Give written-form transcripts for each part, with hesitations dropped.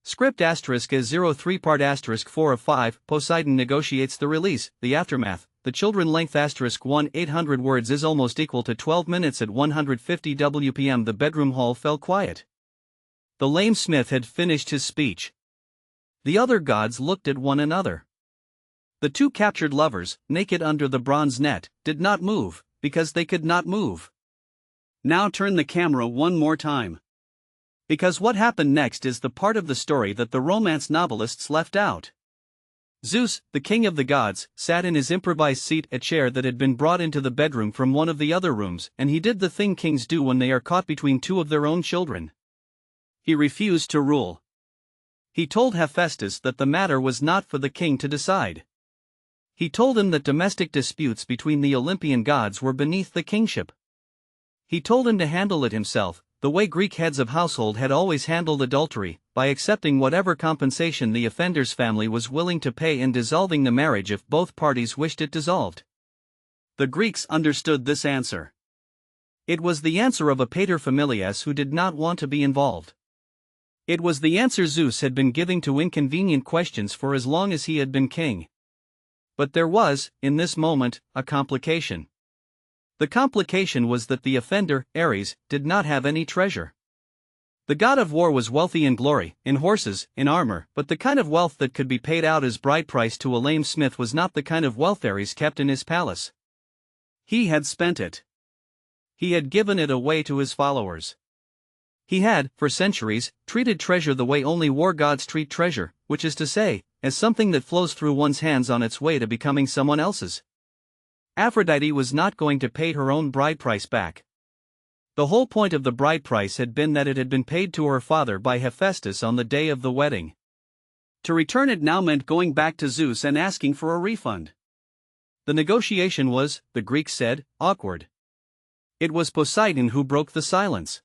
Script asterisk is 03 part asterisk 4 of 5. Poseidon negotiates the release, the aftermath. The children length asterisk 1/800 words is almost equal to 12 minutes at 150 WPM. The bedroom hall fell quiet. The lame smith had finished his speech. The other gods looked at one another. The two captured lovers, naked under the bronze net, did not move, because they could not move. Now turn the camera one more time. Because what happened next is the part of the story that the romance novelists left out. Zeus, the king of the gods, sat in his improvised seat, a chair that had been brought into the bedroom from one of the other rooms, and he did the thing kings do when they are caught between two of their own children. He refused to rule. He told Hephaestus that the matter was not for the king to decide. He told him that domestic disputes between the Olympian gods were beneath the kingship. He told him to handle it himself, the way Greek heads of household had always handled adultery, by accepting whatever compensation the offender's family was willing to pay and dissolving the marriage if both parties wished it dissolved. The Greeks understood this answer. It was the answer of a paterfamilias who did not want to be involved. It was the answer Zeus had been giving to inconvenient questions for as long as he had been king. But there was, in this moment, a complication. The complication was that the offender, Ares, did not have any treasure. The god of war was wealthy in glory, in horses, in armor, but the kind of wealth that could be paid out as bride price to a lame smith was not the kind of wealth Ares kept in his palace. He had spent it. He had given it away to his followers. He had, for centuries, treated treasure the way only war gods treat treasure, which is to say, as something that flows through one's hands on its way to becoming someone else's. Aphrodite was not going to pay her own bride price back. The whole point of the bride price had been that it had been paid to her father by Hephaestus on the day of the wedding. To return it now meant going back to Zeus and asking for a refund. The negotiation was, the Greeks said, awkward. It was Poseidon who broke the silence.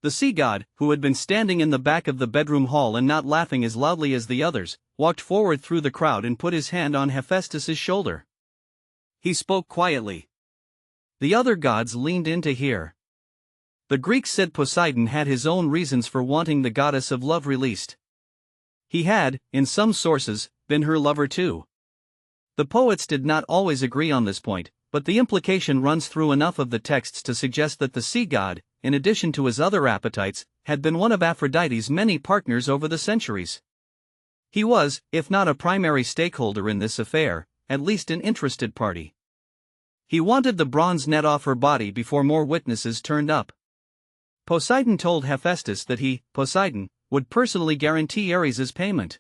The sea god, who had been standing in the back of the bedroom hall and not laughing as loudly as the others, walked forward through the crowd and put his hand on Hephaestus's shoulder. He spoke quietly. The other gods leaned in to hear. The Greeks said Poseidon had his own reasons for wanting the goddess of love released. He had, in some sources, been her lover too. The poets did not always agree on this point, but the implication runs through enough of the texts to suggest that the sea god, in addition to his other appetites, had been one of Aphrodite's many partners over the centuries. He was, if not a primary stakeholder in this affair, at least an interested party. He wanted the bronze net off her body before more witnesses turned up. Poseidon told Hephaestus that he, Poseidon, would personally guarantee Ares's payment.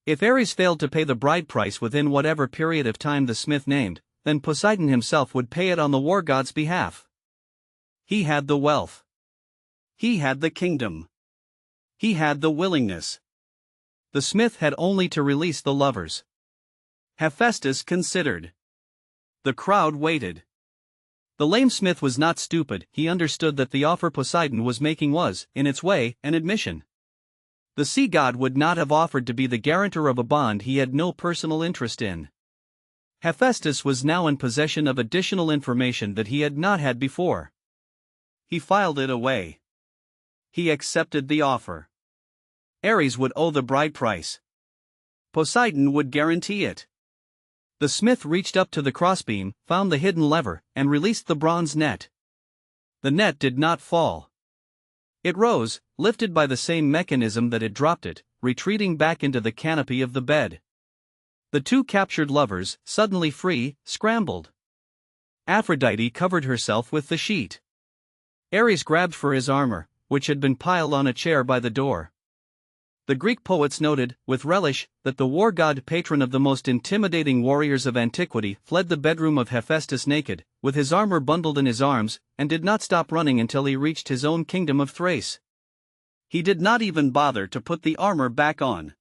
If Ares failed to pay the bride price within whatever period of time the smith named, then Poseidon himself would pay it on the war god's behalf. He had the wealth. He had the kingdom. He had the willingness. The smith had only to release the lovers. Hephaestus considered. The crowd waited. The lame smith was not stupid, he understood that the offer Poseidon was making was, in its way, an admission. The sea god would not have offered to be the guarantor of a bond he had no personal interest in. Hephaestus was now in possession of additional information that he had not had before. He filed it away. He accepted the offer. Ares would owe the bride price. Poseidon would guarantee it. The smith reached up to the crossbeam, found the hidden lever, and released the bronze net. The net did not fall. It rose, lifted by the same mechanism that had dropped it, retreating back into the canopy of the bed. The two captured lovers, suddenly free, scrambled. Aphrodite covered herself with the sheet. Ares grabbed for his armor, which had been piled on a chair by the door. The Greek poets noted, with relish, that the war god patron of the most intimidating warriors of antiquity fled the bedroom of Hephaestus naked, with his armor bundled in his arms, and did not stop running until he reached his own kingdom of Thrace. He did not even bother to put the armor back on.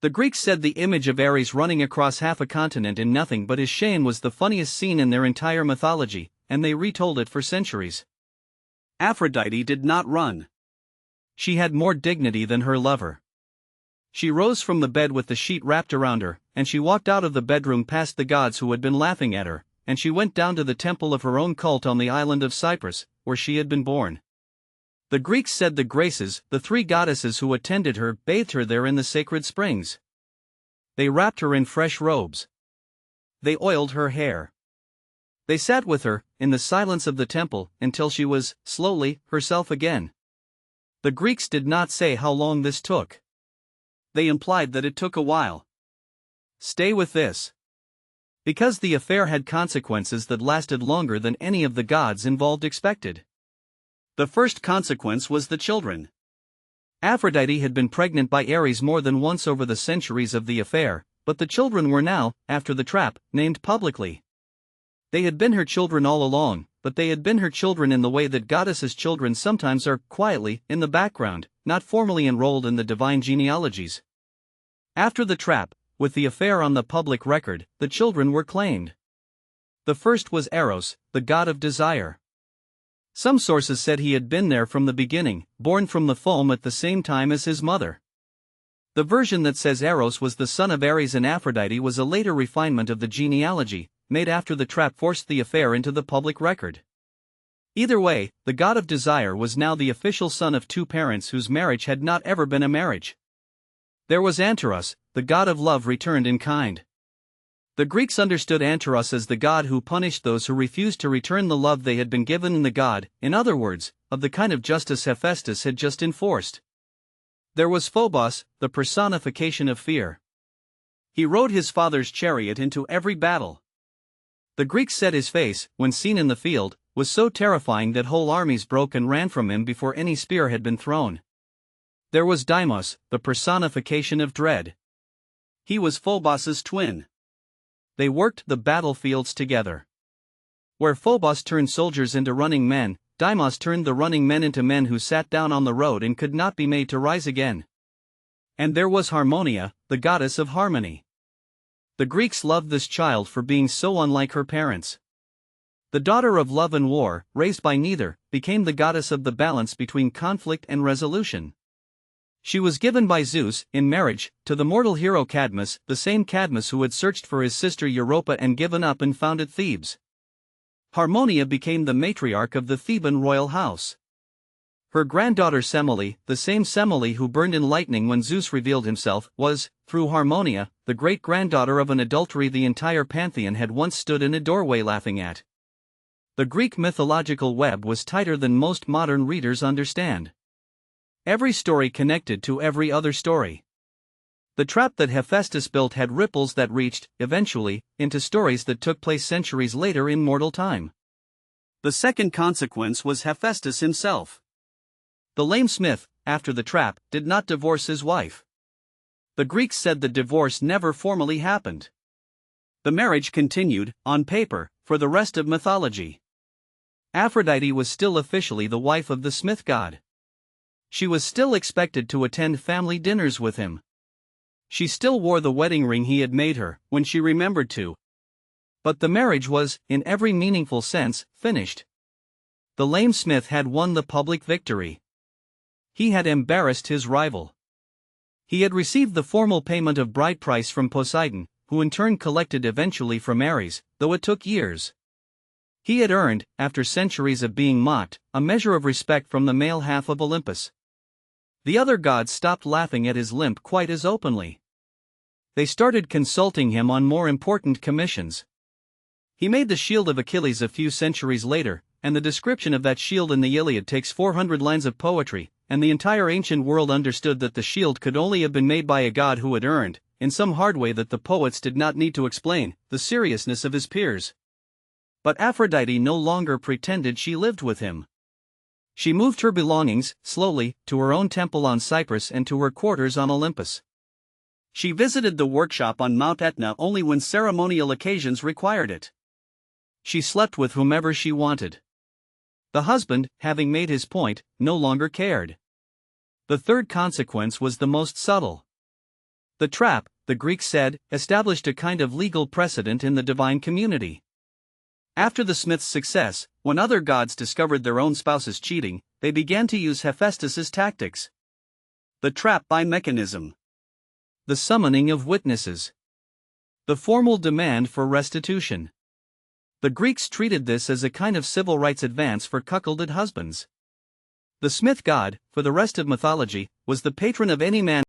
The Greeks said the image of Ares running across half a continent in nothing but his chain was the funniest scene in their entire mythology, and they retold it for centuries. Aphrodite did not run. She had more dignity than her lover. She rose from the bed with the sheet wrapped around her, and she walked out of the bedroom past the gods who had been laughing at her, and she went down to the temple of her own cult on the island of Cyprus, where she had been born. The Greeks said the Graces, the three goddesses who attended her, bathed her there in the sacred springs. They wrapped her in fresh robes. They oiled her hair. They sat with her, in the silence of the temple, until she was, slowly, herself again. The Greeks did not say how long this took. They implied that it took a while. Stay with this. Because the affair had consequences that lasted longer than any of the gods involved expected. The first consequence was the children. Aphrodite had been pregnant by Ares more than once over the centuries of the affair, but the children were now, after the trap, named publicly. They had been her children all along, but they had been her children in the way that goddesses' children sometimes are, quietly, in the background, not formally enrolled in the divine genealogies. After the trap, with the affair on the public record, the children were claimed. The first was Eros, the god of desire. Some sources said he had been there from the beginning, born from the foam at the same time as his mother. The version that says Eros was the son of Ares and Aphrodite was a later refinement of the genealogy, made after the trap forced the affair into the public record. Either way, the god of desire was now the official son of two parents whose marriage had not ever been a marriage. There was Antares, the god of love returned in kind. The Greeks understood Antares as the god who punished those who refused to return the love they had been given, and the god, in other words, of the kind of justice Hephaestus had just enforced. There was Phobos, the personification of fear. He rode his father's chariot into every battle. The Greeks said his face, when seen in the field, was so terrifying that whole armies broke and ran from him before any spear had been thrown. There was Deimos, the personification of dread. He was Phobos's twin. They worked the battlefields together. Where Phobos turned soldiers into running men, Deimos turned the running men into men who sat down on the road and could not be made to rise again. And there was Harmonia, the goddess of harmony. The Greeks loved this child for being so unlike her parents. The daughter of love and war, raised by neither, became the goddess of the balance between conflict and resolution. She was given by Zeus, in marriage, to the mortal hero Cadmus, the same Cadmus who had searched for his sister Europa and given up and founded Thebes. Harmonia became the matriarch of the Theban royal house. Her granddaughter Semele, the same Semele who burned in lightning when Zeus revealed himself, was, through Harmonia, the great-granddaughter of an adultery the entire pantheon had once stood in a doorway laughing at. The Greek mythological web was tighter than most modern readers understand. Every story connected to every other story. The trap that Hephaestus built had ripples that reached, eventually, into stories that took place centuries later in mortal time. The second consequence was Hephaestus himself. The lame smith, after the trap, did not divorce his wife. The Greeks said the divorce never formally happened. The marriage continued, on paper, for the rest of mythology. Aphrodite was still officially the wife of the smith god. She was still expected to attend family dinners with him. She still wore the wedding ring he had made her, when she remembered to. But the marriage was, in every meaningful sense, finished. The lame smith had won the public victory. He had embarrassed his rival. He had received the formal payment of bride price from Poseidon, who in turn collected eventually from Ares, though it took years. He had earned, after centuries of being mocked, a measure of respect from the male half of Olympus. The other gods stopped laughing at his limp quite as openly. They started consulting him on more important commissions. He made the shield of Achilles a few centuries later, and the description of that shield in the Iliad takes 400 lines of poetry, and the entire ancient world understood that the shield could only have been made by a god who had earned, in some hard way that the poets did not need to explain, the seriousness of his peers. But Aphrodite no longer pretended she lived with him. She moved her belongings, slowly, to her own temple on Cyprus and to her quarters on Olympus. She visited the workshop on Mount Etna only when ceremonial occasions required it. She slept with whomever she wanted. The husband, having made his point, no longer cared. The third consequence was the most subtle. The trap, the Greeks said, established a kind of legal precedent in the divine community. After the smith's success, when other gods discovered their own spouses cheating, they began to use Hephaestus's tactics. The trap by mechanism. The summoning of witnesses. The formal demand for restitution. The Greeks treated this as a kind of civil rights advance for cuckolded husbands. The smith god, for the rest of mythology, was the patron of any man